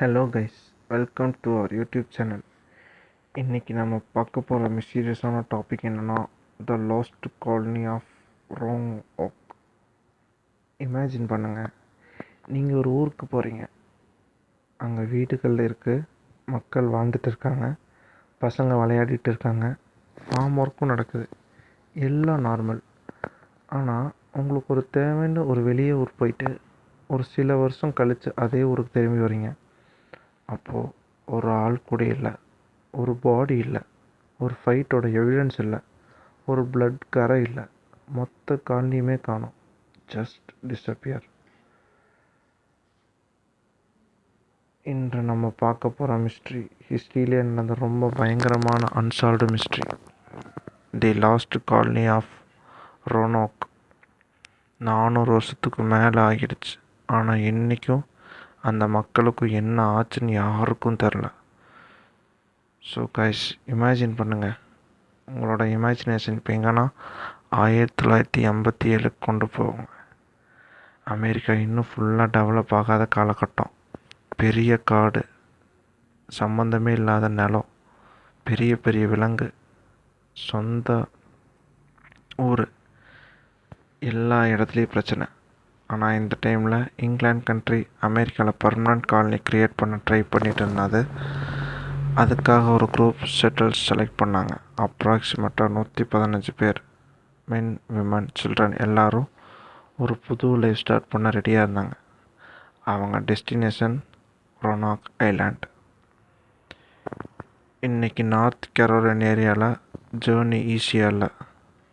Hello guys, welcome to our YouTube channel. இன்றைக்கி நம்ம பார்க்க போகிற மிஸ்டீரியஸான டாபிக் என்னென்னா the lost colony of Roanoke. Imagine பண்ணுங்கள், நீங்கள் ஒரு ஊருக்கு போகிறீங்க. அங்கே வீடுகள் இருக்குது, மக்கள் வாழ்ந்துட்டு இருக்காங்க, பசங்க விளையாடிட்டு இருக்காங்க, ஃபார்ம் ஒர்க்கும் நடக்குது, எல்லாம் நார்மல். ஆனால் உங்களுக்கு ஒரு தேவைன்னு ஒரு வெளியே ஊர் போயிட்டு ஒரு சில வருஷம் கழித்து அதே ஊருக்கு திரும்பி வரீங்க. அப்போது ஒரு ஆள் கூட இல்லை, ஒரு பாடி இல்லை, ஒரு ஃபைட்டோட எவிடன்ஸ் இல்லை, ஒரு பிளட் கரை இல்லை, மொத்த காலனியுமே காணோம். Just disappear. இன்று நம்ம பார்க்க போகிற மிஸ்ட்ரி ஹிஸ்ட்ரியிலே நடந்த ரொம்ப பயங்கரமான unsolved mystery, the lost colony of Roanoke. 400 வருஷத்துக்கு மேலே ஆகிடுச்சு. ஆனால் இன்றைக்கும் அந்த மக்களுக்கும் என்ன ஆச்சுன்னு யாருக்கும் தெரில. ஸோ கைஸ், இமேஜின் பண்ணுங்கள். உங்களோட இமேஜினேஷன் இப்போ எங்கன்னா 1987 கொண்டு போவாங்க. அமெரிக்கா இன்னும் ஃபுல்லாக டெவலப் ஆகாத காலகட்டம். பெரிய காடு, சம்மந்தமே இல்லாத நிலம், பெரிய பெரிய விலங்கு, சொந்த ஊர், எல்லா இடத்துலையும் பிரச்சனை. ஆனால் இந்த டைமில் இங்கிலாந்து கண்ட்ரி அமெரிக்காவில் பர்மனண்ட் காலனி க்ரியேட் பண்ண ட்ரை பண்ணிட்டு இருந்தது. அதுக்காக ஒரு குரூப் செட்டில்ஸ் செலக்ட் பண்ணாங்க. அப்ராக்சிமேட்டாக 115 பேர், மென், விமன், சில்ட்ரன் எல்லாரும் ஒரு புது லைஃப் ஸ்டார்ட் பண்ண ரெடியாக இருந்தாங்க. அவங்க டெஸ்டினேஷன் ரொனாக் ஐலாண்ட். இன்றைக்கி நார்த் கரோலினா ஏரியாவில் ஜேர்னி ஈஸியாக இல்லை.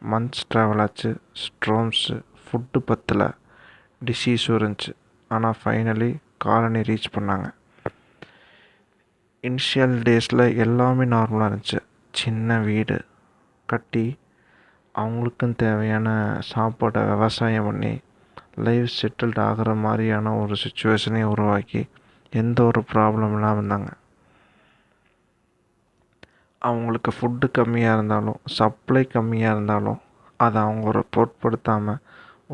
மந்த்ஸ் ட்ராவல் ஆச்சு, ஸ்ட்ரோம்ஸு, ஃபுட்டு பத்தலை, டிசீஸும் இருந்துச்சு. ஆனால் ஃபைனலி காலனி ரீச் பண்ணாங்க. இனிஷியல் டேஸில் எல்லாமே நார்மலாக இருந்துச்சு. சின்ன வீடு கட்டி அவங்களுக்கும் தேவையான சாப்பாடை விவசாயம் பண்ணி லைஃப் செட்டில்ட் ஆகிற மாதிரியான ஒரு சுச்சுவேஷனை உருவாக்கி எந்த ஒரு ப்ராப்ளம் இல்லாமல் இருந்தாங்க. அவங்களுக்கு ஃபுட்டு கம்மியாக இருந்தாலும், சப்ளை கம்மியாக இருந்தாலும் அதை அவங்க ஒரு பொருட்படுத்தாமல்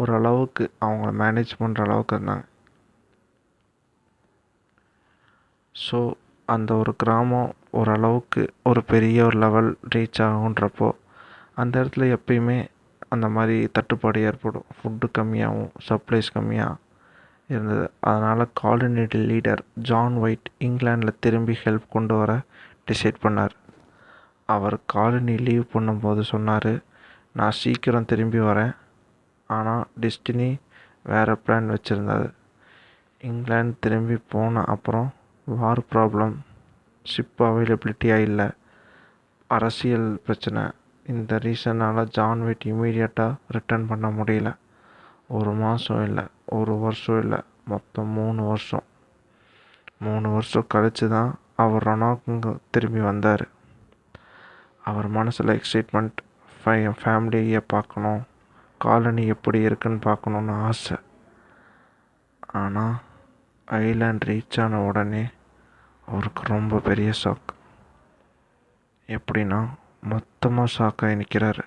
ஓரளவுக்கு அவங்க மேனேஜ் பண்ணுற அளவுக்கு இருந்தாங்க. ஸோ அந்த ஒரு கிராமம் ஓரளவுக்கு ஒரு பெரிய ஒரு லெவல் ரீச் ஆகுன்றப்போ அந்த இடத்துல எப்பயுமே அந்த மாதிரி தட்டுப்பாடு ஏற்படும். ஃபுட்டு கம்மியாகவும் சப்ளைஸ் கம்மியாக இருந்தது. அதனால் காலனி லீடர் ஜான் ஒயிட் இங்கிலாண்டில் திரும்பி ஹெல்ப் கொண்டு வர டிசைட் பண்ணார். அவர் காலனி லீவ் பண்ணும்போது சொன்னார், நான் சீக்கிரம் திரும்பி வரேன். ஆனால் டெஸ்டினி வேறு பிளான் வச்சுருந்தது. இங்கிலாந்து திரும்பி போன அப்புறம் வார் ப்ராப்ளம், ஷிப் அவைலபிலிட்டியாக இல்லை, அரசியல் பிரச்சனை. இந்த ரீசனால் ஜான் ஒயிட் இமீடியட்டாக ரிட்டர்ன் பண்ண முடியல. 1 மாதம் இல்லை, 1 வருஷம் இல்லை, மொத்தம் 3 வருஷம். 3 வருஷம் கழித்து தான் அவர் ரொனாக்கு திரும்பி வந்தார். அவர் மனசில் எக்ஸைட்மெண்ட், ஃபேமிலியை பார்க்கணும், காலனி எப்படி இருக்குன்னு பார்க்கணுன்னு ஆசை. ஆனால் ஐலாண்ட் ரீச் ஆன உடனே அவருக்கு ரொம்ப பெரிய ஷாக். எப்படின்னா மொத்தமாக ஷாக்காகி நிற்கிறாரு.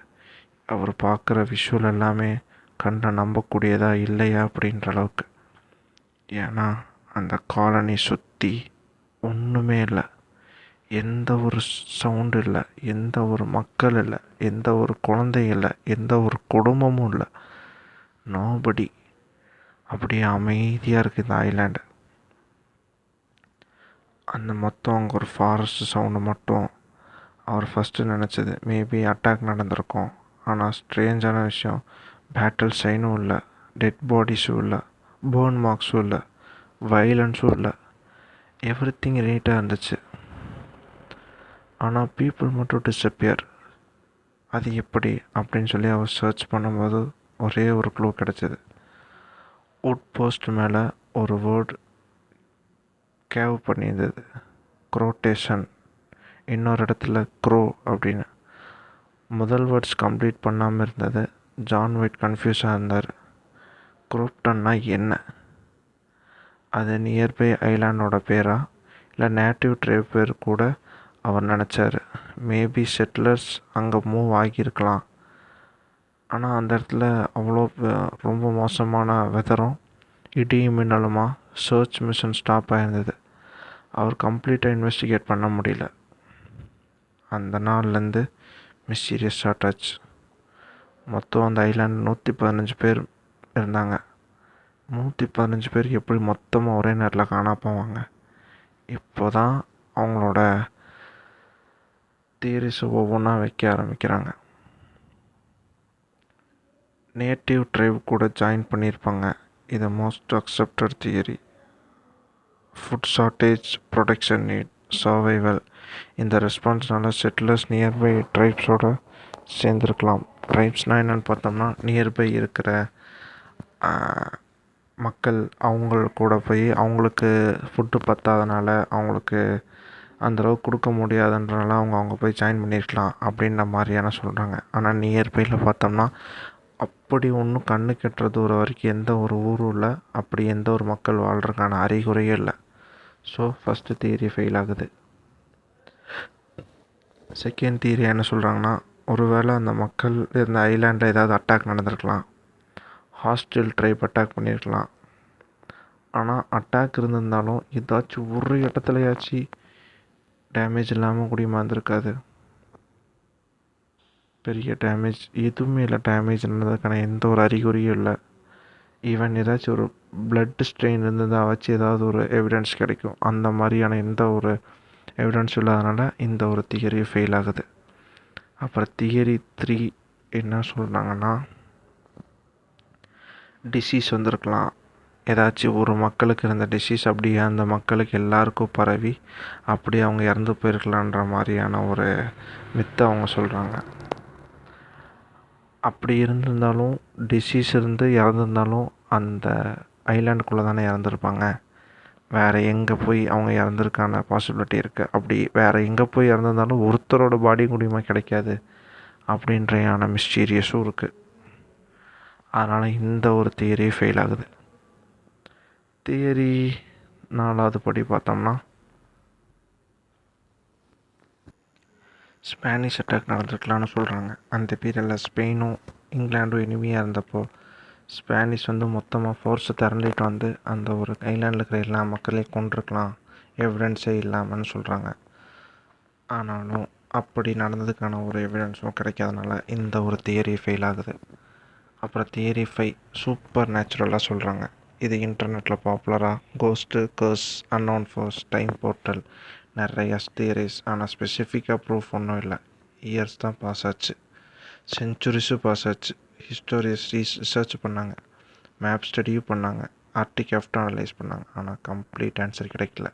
அவர் பார்க்குற விஷுவல் எல்லாமே கண்ணை நம்பக்கூடியதா இல்லையா அப்படின்ற அளவுக்கு. ஏன்னா அந்த காலனி சுற்றி ஒன்றுமே இல்லை, எந்த ஒரு சவுண்டு இல்லை, எந்த ஒரு மக்கள் இல்லை, எந்த ஒரு குழந்தை இல்லை, எந்த ஒரு குடும்பமும் இல்லை, நோபடி. அப்படியே அமைதியாக இருக்குது இந்த ஐலாண்டு. அந்த மொத்தம் அங்கே ஒரு ஃபாரஸ்ட் சவுண்டு மட்டும். அவர் ஃபஸ்ட்டு நினச்சது மேபி அட்டாக் நடந்திருக்கும். ஆனால் ஸ்ட்ரேஞ்சான விஷயம், பேட்டில் சைனும் இல்லை, டெட் பாடிஸும் இல்லை, பேர்ன் மார்க்ஸும் இல்லை, வைலன்ஸும் இல்லை, எவ்ரி திங் நீட்டாக இருந்துச்சு. ஆனால் பீப்புள் மட்டும் டிஸப்பியர். அது எப்படி அப்படின்னு சொல்லி அவர் சர்ச் பண்ணும்போது ஒரே ஒரு க்ளூ கிடச்சிது. வுட் போஸ்ட் மேலே ஒரு வேர்டு கேவ் பண்ணியிருந்தது, க்ரோட்டேஷன். இன்னொரு இடத்துல க்ரோ அப்படின்னு. முதல் வேர்ட்ஸ் கம்ப்ளீட் பண்ணாமல் இருந்தது. ஜான் ஒயிட் கன்ஃபியூஸாக இருந்தார். குரோப்டன்னா என்ன? அது நியர்பை ஐலாண்டோட பேரா இல்லை நேட்டிவ் ட்ரைப் பேர் கூட அவர் நினச்சார். மேபி செட்டிலர்ஸ் அங்கே மூவ் ஆகியிருக்கலாம். ஆனால் அந்த இடத்துல அவ்வளோ ரொம்ப மோசமான வெதரும் இடியும் மின்னலுமா சர்ச் மிஷன் ஸ்டாப் ஆகிருந்தது. அவர் கம்ப்ளீட்டாக இன்வெஸ்டிகேட் பண்ண முடியல. அந்த நாள்லேருந்து மிஸ்டீரியஸ் ஸ்டார்ட் ஆச்சு. மொத்தம் அந்த ஐலாண்ட் 115 பேர் இருந்தாங்க. 115 பேர் எப்படி மொத்தமாக ஒரே நேரத்தில் காணா போவாங்க? இப்போ தான் அவங்களோட தியரிஸை ஒவ்வொன்றா வைக்க ஆரம்பிக்கிறாங்க. நேட்டிவ் ட்ரைப் கூட ஜாயின் பண்ணியிருப்பாங்க. இது most accepted theory. Food shortage, protection need, survival, இந்த ரெஸ்பான்ஸ்னால செட்டிலர்ஸ் நியர்பை ட்ரைப்ஸோட சேர்ந்துருக்கலாம். ட்ரைப்ஸ்னால் என்னென்னு பார்த்தோம்னா, நியர்பை இருக்கிற மக்கள், அவங்க கூட போய் அவங்களுக்கு ஃபுட்டு பத்தாதனால, அவங்களுக்கு அந்தளவுக்கு கொடுக்க முடியாதுன்றனால அவங்க போய் ஜாயின் பண்ணியிருக்கலாம் அப்படின்ற மாதிரியான சொல்கிறாங்க. ஆனால் நியர்பையில் பார்த்தோம்னா அப்படி ஒன்றும் கண்ணு கெட்டுற தூரம் வரைக்கும் எந்த ஒரு ஊரும் இல்லை, அப்படி எந்த ஒரு மக்கள் வாழ்கிறதுக்கான அறிகுறியும் இல்லை. ஸோ ஃபஸ்ட்டு தியரி ஃபெயில் ஆகுது. செகண்ட் தியரி என்ன சொல்கிறாங்கன்னா, ஒருவேளை அந்த மக்கள் இருந்த ஐலாண்டில் ஏதாவது அட்டாக் நடந்திருக்கலாம், ஹாஸ்டல் ட்ரைப் அட்டாக் பண்ணியிருக்கலாம். ஆனால் அட்டாக் இருந்திருந்தாலும் ஏதாச்சும் ஒரு இடத்துலையாச்சும் டேமேஜ் இல்லாமல் குடிமாந்திருக்காது. பெரிய டேமேஜ் எதுவுமே இல்லை. டேமேஜ் இருந்ததுக்கான எந்த ஒரு அறிகுறியும் இல்லை. ஈவன் ஏதாச்சும் ஒரு பிளட் ஸ்ட்ரெயின் இருந்ததாக வச்சு ஏதாவது ஒரு எவிடன்ஸ் கிடைக்கும். அந்த மாதிரியான எந்த ஒரு எவிடன்ஸ் இல்லாதனால இந்த ஒரு தியரி ஃபெயில் ஆகுது. அப்புறம் தியரி 3 என்ன சொல்கிறாங்கன்னா, டிசீஸ் வந்திருக்கலாம். ஏதாச்சும் ஒரு மக்களுக்கு இருந்த டிசீஸ் அப்படியே அந்த மக்களுக்கு எல்லாருக்கும் பரவி அப்படியே அவங்க இறந்து போயிருக்கலான்ற மாதிரியான ஒரு மித்தை அவங்க சொல்கிறாங்க. அப்படி இருந்திருந்தாலும், டிசீஸ் இருந்து இறந்துருந்தாலும் அந்த ஐலாண்டுக்குள்ளே தானே இறந்துருப்பாங்க. வேறு எங்கே போய் அவங்க இறந்துருக்கான பாசிபிலிட்டி இருக்குது. அப்படி வேறு எங்கே போய் இறந்துருந்தாலும் ஒருத்தரோட பாடி மூலியமாக கிடைக்காது அப்படின்றையான மிஸ்டீரியஸும் இருக்குது. அதனால் இந்த ஒரு தியரி ஃபெயில் ஆகுது. தியரி 4வது படி பார்த்தோம்னா, ஸ்பானிஷ் அட்டாக் நடந்திருக்கலான்னு சொல்கிறாங்க. அந்த பீரியடில் ஸ்பெயினும் இங்கிலாண்டும் இனிமையாக இருந்தப்போ ஸ்பானிஷ் மொத்தமாக ஃபோர்ஸை திரண்டிட்டு அந்த ஒரு ஐலாண்டில் இருக்கிற எல்லா மக்களையும் கொண்டிருக்கலாம், எவிடன்ஸே இல்லாமல்னு சொல்கிறாங்க. ஆனாலும் அப்படி நடந்ததுக்கான ஒரு எவிடன்ஸும் கிடைக்காதனால இந்த ஒரு தியரி ஃபெயில் ஆகுது. அப்புறம் தியரி 5 சூப்பர் நேச்சுரலாக சொல்கிறாங்க. இது இன்டர்நெட்டில் பாப்புலராக ghost, curse, unknown force, time portal, நிறைய தியரிஸ். ஆனால் ஸ்பெசிஃபிக்காக ப்ரூஃப் ஒன்றும் இல்லை. இயர்ஸ் தான் பாஸ் ஆச்சு, செஞ்சுரிஸும் பாஸ் ஆச்சு. ஹிஸ்டோரியஸ் ரிசர்ச் பண்ணாங்க, மேப் ஸ்டடியும் பண்ணாங்க, ஆர்டிகிராஃப்டும் அனலைஸ் பண்ணாங்க. ஆனால் கம்ப்ளீட் ஆன்சர் கிடைக்கல.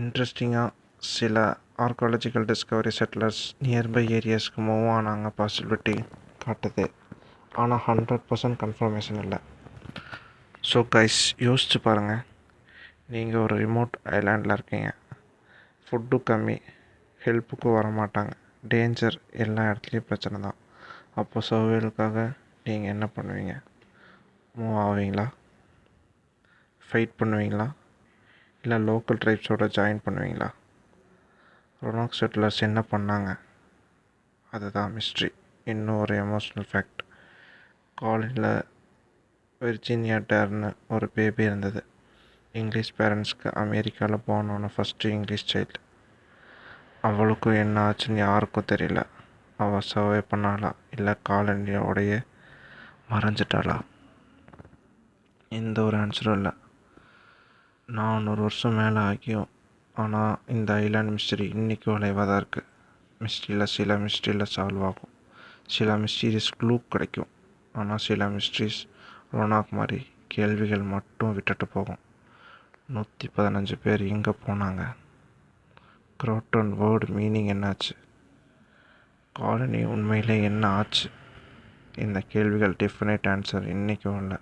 இன்ட்ரெஸ்டிங்காக சில ஆர்காலஜிக்கல் டிஸ்கவரி செட்டிலர்ஸ் நியர்பை ஏரியாஸ்க்கு மூவ் ஆனாங்க பாசிபிலிட்டி காட்டுது. ஆனால் 100% கன்ஃபர்மேஷன் இல்லை. ஸோ கைஸ், யோசிச்சு பாருங்கள். நீங்கள் ஒரு ரிமோட் ஐலாண்டில் இருக்கீங்க, ஃபுட்டு கம்மி, ஹெல்ப்புக்கும் வர மாட்டாங்க, டேஞ்சர், எல்லா இடத்துலையும் பிரச்சனை தான். அப்போ சர்வைவலுக்காக நீங்கள் என்ன பண்ணுவீங்க? மூவ் ஆவீங்களா? ஃபைட் பண்ணுவீங்களா? இல்லை லோக்கல் ட்ரைப்ஸோட ஜாயின் பண்ணுவீங்களா? ரொனாக் செட்டிலர்ஸ் என்ன பண்ணாங்க? அதுதான் மிஸ்ட்ரி. இன்னும் ஒரு எமோஷ்னல் ஃபேக்ட். காலேஜில் விர்ஜீனியா டேர்னு ஒரு பேபி இருந்தது. இங்கிலீஷ் பேரண்ட்ஸ்க்கு அமெரிக்காவில் போனோன்னு ஃபஸ்ட்டு இங்கிலீஷ் சைல்டு. அவளுக்கும் என்ன ஆச்சுன்னு யாருக்கும் தெரியல. அவள் சர்வே பண்ணாளா இல்லை காலனியோடையே மறைஞ்சிட்டாளா? எந்த ஒரு ஆன்சரும் இல்லை. 400 வருஷம் மேலே ஆகியும் ஆனால் இந்த ஐலாண்ட் மிஸ்ட்ரி இன்றைக்கும் விளைவாக தான் இருக்குது. சில மிஸ்ட்ரியில் சால்வ் ஆகும், சில மிஸ்டீரியஸ் க்ளூ கிடைக்கும். ஆனால் சில மிஸ்ட்ரிஸ் ரொனாக் மாதிரி கேள்விகள் மட்டும் விட்டுட்டு போகும். 115 பேர் எங்கே போனாங்க? குரோட்டன் வேர்டு மீனிங் என்னாச்சு? காலனி உண்மையிலே என்ன ஆச்சு? இந்த கேள்விகள் டெஃபினைட் ஆன்சர் இன்றைக்கும் இல்லை.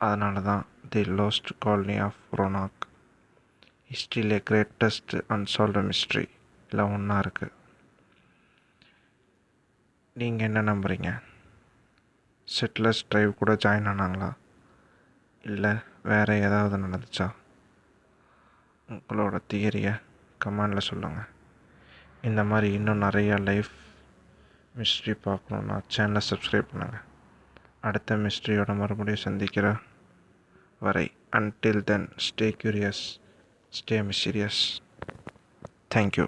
அதனால தான் the lost colony of Roanoke ஹிஸ்ட்ரியிலே கிரேட்டஸ்ட் அன்சால்வ்டு மிஸ்ட்ரி இல்லை ஒன்றா இருக்குது. நீங்கள் என்ன நம்புறீங்க? செட்டிலர்ஸ் ட்ரைவ் கூட ஜாயின் ஆனாங்களா, இல்லை வேறு ஏதாவது நடந்துச்சா? உங்களோட தியரியை கமெண்டில் சொல்லுங்கள். இந்த மாதிரி இன்னும் நிறையா லைஃப் மிஸ்ட்ரி பார்க்கணுன்னா சேனலை சப்ஸ்கிரைப் பண்ணுங்கள். அடுத்த மிஸ்ட்ரியோட மறுபடியும் சந்திக்கிற வரை, until then, stay curious, stay mysterious. Thank you.